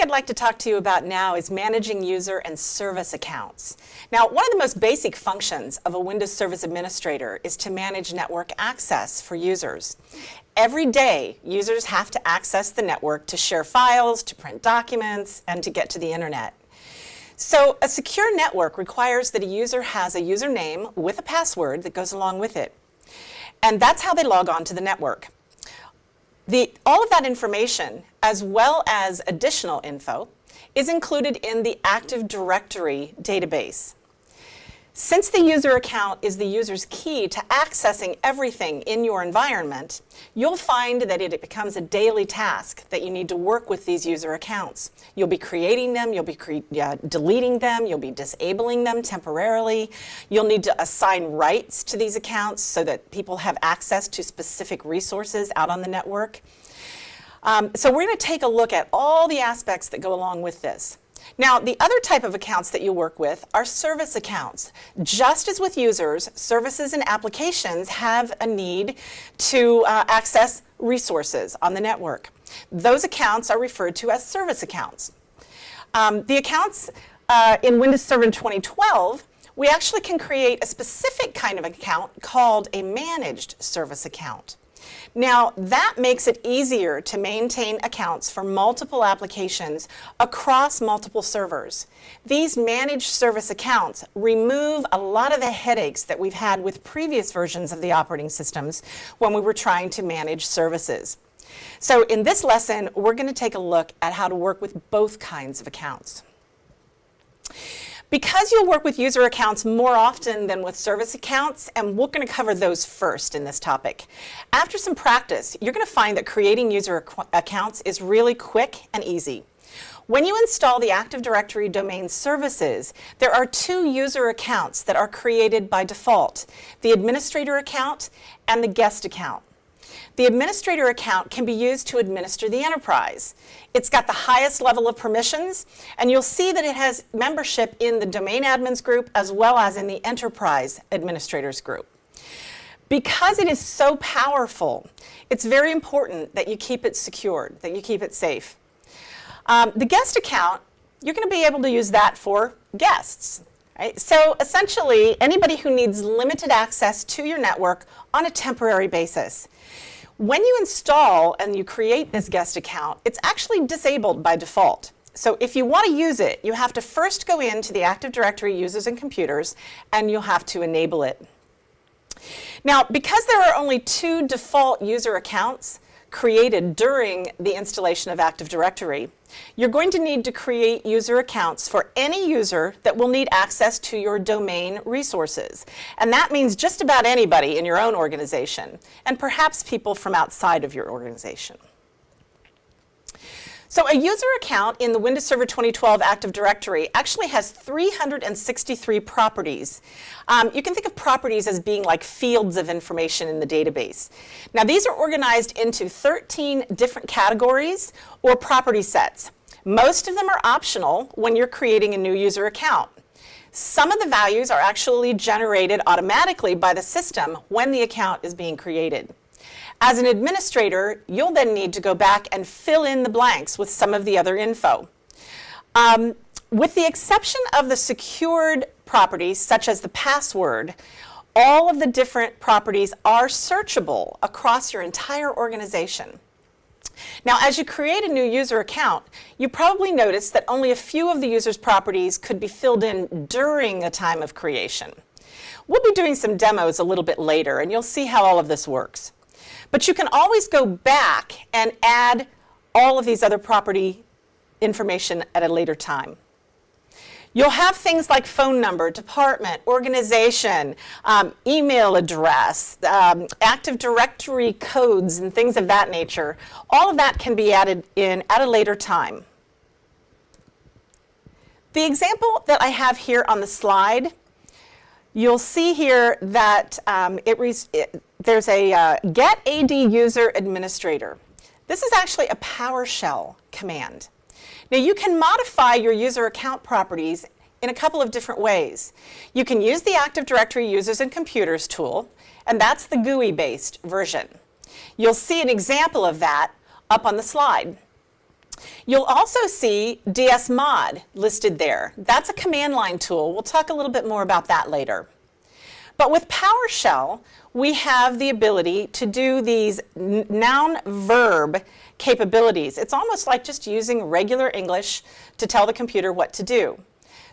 I'd like to talk to you about now is managing user and service accounts. Now, one of the most basic functions of a Windows Service Administrator is to manage network access for users. Every day, users have to access the network to share files, to print documents, and to get to the internet. So a secure network requires that a user has a username with a password that goes along with it. And that's how they log on to the network. All of that information, as well as additional info, is included in the Active Directory database. Since the user account is the user's key to accessing everything in your environment, you'll find that it becomes a daily task that you need to work with these user accounts. You'll be creating them, you'll be deleting them, you'll be disabling them temporarily. You'll need to assign rights to these accounts so that people have access to specific resources out on the network. So we're going to take a look at all the aspects that go along with this. Now, the other type of accounts that you work with are service accounts. Just as with users, services and applications have a need to access resources on the network. Those accounts are referred to as service accounts. The accounts in Windows Server 2012, we actually can create a specific kind of account called a managed service account. Now, that makes it easier to maintain accounts for multiple applications across multiple servers. These managed service accounts remove a lot of the headaches that we've had with previous versions of the operating systems when we were trying to manage services. So in this lesson, we're going to take a look at how to work with both kinds of accounts. Because you'll work with user accounts more often than with service accounts, and we're going to cover those first in this topic. After some practice, you're going to find that creating user accounts is really quick and easy. When you install the Active Directory domain services, there are two user accounts that are created by default: the administrator account and the guest account. The administrator account can be used to administer the enterprise. It's got the highest level of permissions, and you'll see that it has membership in the domain admins group as well as in the enterprise administrators group. Because it is so powerful, it's very important that you keep it secured, that you keep it safe. The guest account, you're going to be able to use that for guests. Right? So essentially, anybody who needs limited access to your network on a temporary basis. When you install and you create this guest account, it's actually disabled by default. So if you want to use it, you have to first go into the Active Directory users and computers, and you'll have to enable it. Now, because there are only two default user accounts created during the installation of Active Directory, you're going to need to create user accounts for any user that will need access to your domain resources. And that means just about anybody in your own organization, and perhaps people from outside of your organization. So a user account in the Windows Server 2012 Active Directory actually has 363 properties. You can think of properties as being like fields of information in the database. Now, these are organized into 13 different categories or property sets. Most of them are optional when you're creating a new user account. Some of the values are actually generated automatically by the system when the account is being created. As an administrator, you'll then need to go back and fill in the blanks with some of the other info. With the exception of the secured properties, such as the password, all of the different properties are searchable across your entire organization. Now, as you create a new user account, you probably noticed that only a few of the user's properties could be filled in during a time of creation. We'll be doing some demos a little bit later, and you'll see how all of this works. But you can always go back and add all of these other property information at a later time. You'll have things like phone number, department, organization, email address, Active Directory codes, and things of that nature. All of that can be added in at a later time. The example that I have here on the slide, you'll see here that there's a get AD user administrator. This is actually a PowerShell command. Now, you can modify your user account properties in a couple of different ways. You can use the Active Directory Users and Computers tool, and that's the GUI-based version. You'll see an example of that up on the slide. You'll also see dsmod listed there. That's a command line tool. We'll talk a little bit more about that later. But with PowerShell, we have the ability to do these noun-verb capabilities. It's almost like just using regular English to tell the computer what to do.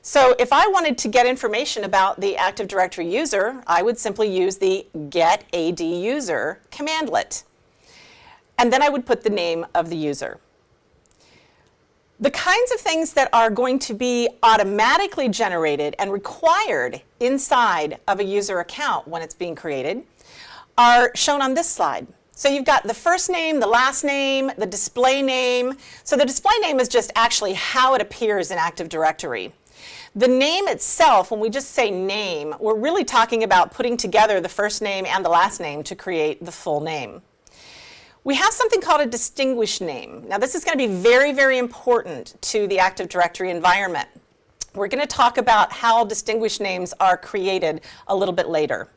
So if I wanted to get information about the Active Directory user, I would simply use the getAdUser commandlet. And then I would put the name of the user. The kinds of things that are going to be automatically generated and required inside of a user account when it's being created are shown on this slide. So you've got the first name, the last name, the display name. So the display name is just actually how it appears in Active Directory. The name itself, when we just say name, we're really talking about putting together the first name and the last name to create the full name. We have something called a distinguished name. Now this is going to be very, very important to the Active Directory environment. We're going to talk about how distinguished names are created a little bit later.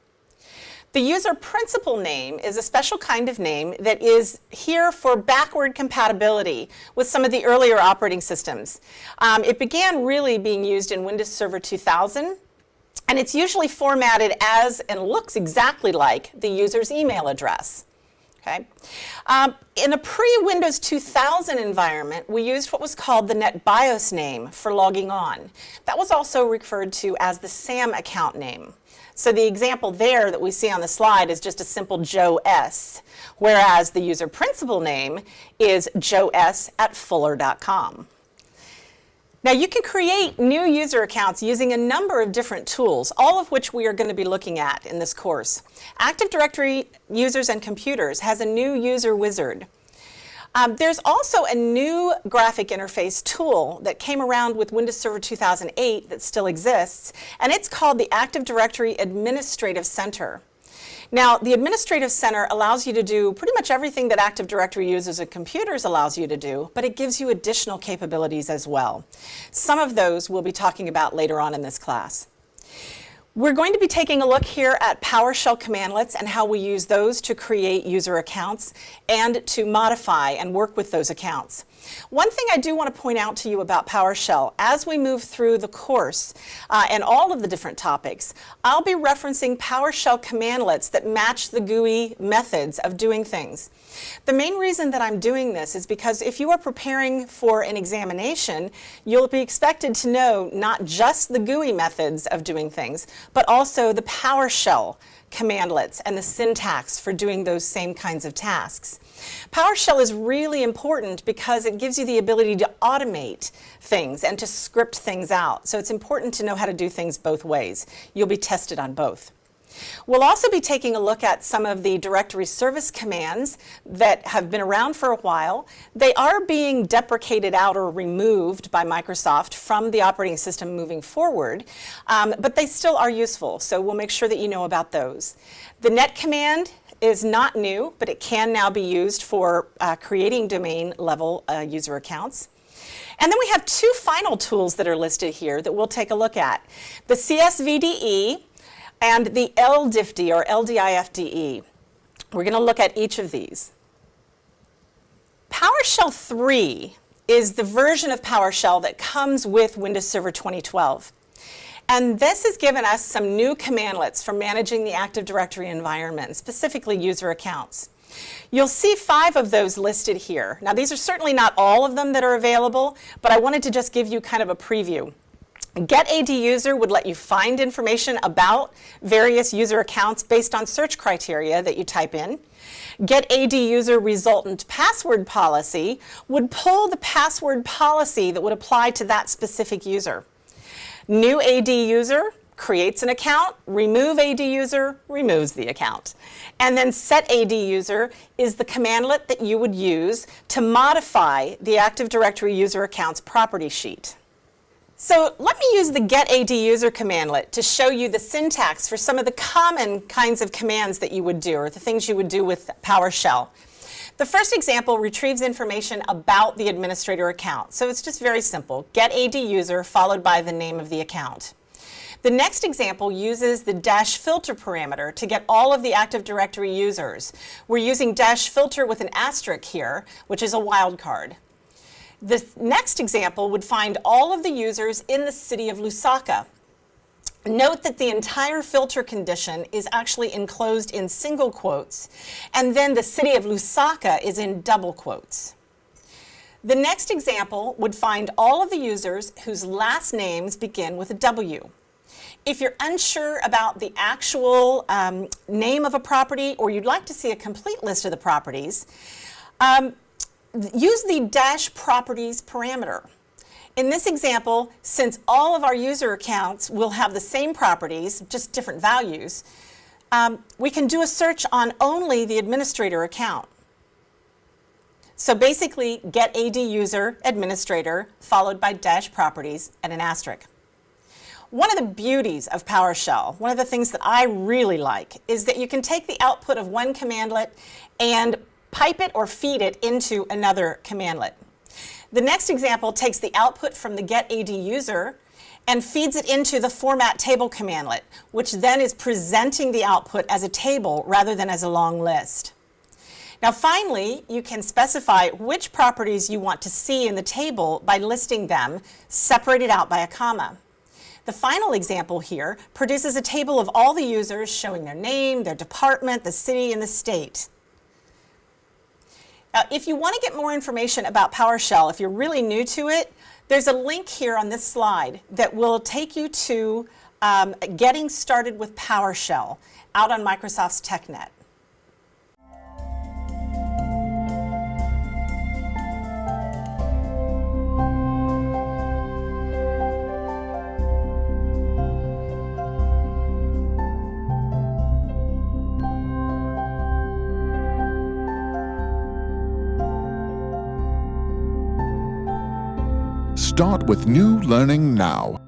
The user principal name is a special kind of name that is here for backward compatibility with some of the earlier operating systems. It began really being used in Windows Server 2000, and it's usually formatted as and looks exactly like the user's email address. Okay. In a pre-Windows 2000 environment, we used what was called the NetBIOS name for logging on. That was also referred to as the SAM account name. So the example there that we see on the slide is just a simple Joe S, whereas the user principal name is joes@fuller.com. Now you can create new user accounts using a number of different tools, all of which we are going to be looking at in this course. Active Directory Users and Computers has a new user wizard. There's also a new graphic interface tool that came around with Windows Server 2008 that still exists, and it's called the Active Directory Administrative Center. Now, the Administrative Center allows you to do pretty much everything that Active Directory Users and Computers allows you to do, but it gives you additional capabilities as well. Some of those we'll be talking about later on in this class. We're going to be taking a look here at PowerShell commandlets and how we use those to create user accounts and to modify and work with those accounts. One thing I do want to point out to you about PowerShell, as we move through the course and all of the different topics, I'll be referencing PowerShell commandlets that match the GUI methods of doing things. The main reason that I'm doing this is because if you are preparing for an examination, you'll be expected to know not just the GUI methods of doing things, but also the PowerShell commandlets and the syntax for doing those same kinds of tasks. PowerShell is really important because it gives you the ability to automate things and to script things out. So it's important to know how to do things both ways. You'll be tested on both. We'll also be taking a look at some of the directory service commands that have been around for a while. They are being deprecated out or removed by Microsoft from the operating system moving forward, but they still are useful, so we'll make sure that you know about those. The net command is not new, but it can now be used for creating domain level user accounts. And then we have two final tools that are listed here that we'll take a look at. The CSVDE and the LDIFDE or LDIFDE. We're going to look at each of these. PowerShell 3 is the version of PowerShell that comes with Windows Server 2012. And this has given us some new commandlets for managing the Active Directory environment, specifically user accounts. You'll see 5 of those listed here. Now these are certainly not all of them that are available, but I wanted to just give you kind of a preview. GetAdUser would let you find information about various user accounts based on search criteria that you type in. GetAdUser resultant password policy would pull the password policy that would apply to that specific user. New AdUser creates an account, remove AdUser, removes the account. And then setAdUser is the commandlet that you would use to modify the Active Directory user account's property sheet. So let me use the getAdUser commandlet to show you the syntax for some of the common kinds of commands that you would do, or the things you would do with PowerShell. The first example retrieves information about the administrator account. So it's just very simple. GetAdUser followed by the name of the account. The next example uses the -filter parameter to get all of the Active Directory users. We're using -filter with an asterisk here, which is a wildcard. The next example would find all of the users in the city of Lusaka. Note that the entire filter condition is actually enclosed in single quotes, and then the city of Lusaka is in double quotes. The next example would find all of the users whose last names begin with a W. If you're unsure about the actual name of a property, or you'd like to see a complete list of the properties, use the dash properties parameter. In this example, since all of our user accounts will have the same properties, just different values, we can do a search on only the administrator account. So basically, get AD user administrator followed by dash properties and an asterisk. One of the beauties of PowerShell, one of the things that I really like, is that you can take the output of one commandlet and pipe it or feed it into another commandlet. The next example takes the output from the get AD user and feeds it into the format table commandlet, which then is presenting the output as a table rather than as a long list. Now finally, you can specify which properties you want to see in the table by listing them, separated out by a comma. The final example here produces a table of all the users showing their name, their department, the city, and the state. Now, if you want to get more information about PowerShell, if you're really new to it, there's a link here on this slide that will take you to getting started with PowerShell out on Microsoft's TechNet. Start with new learning now.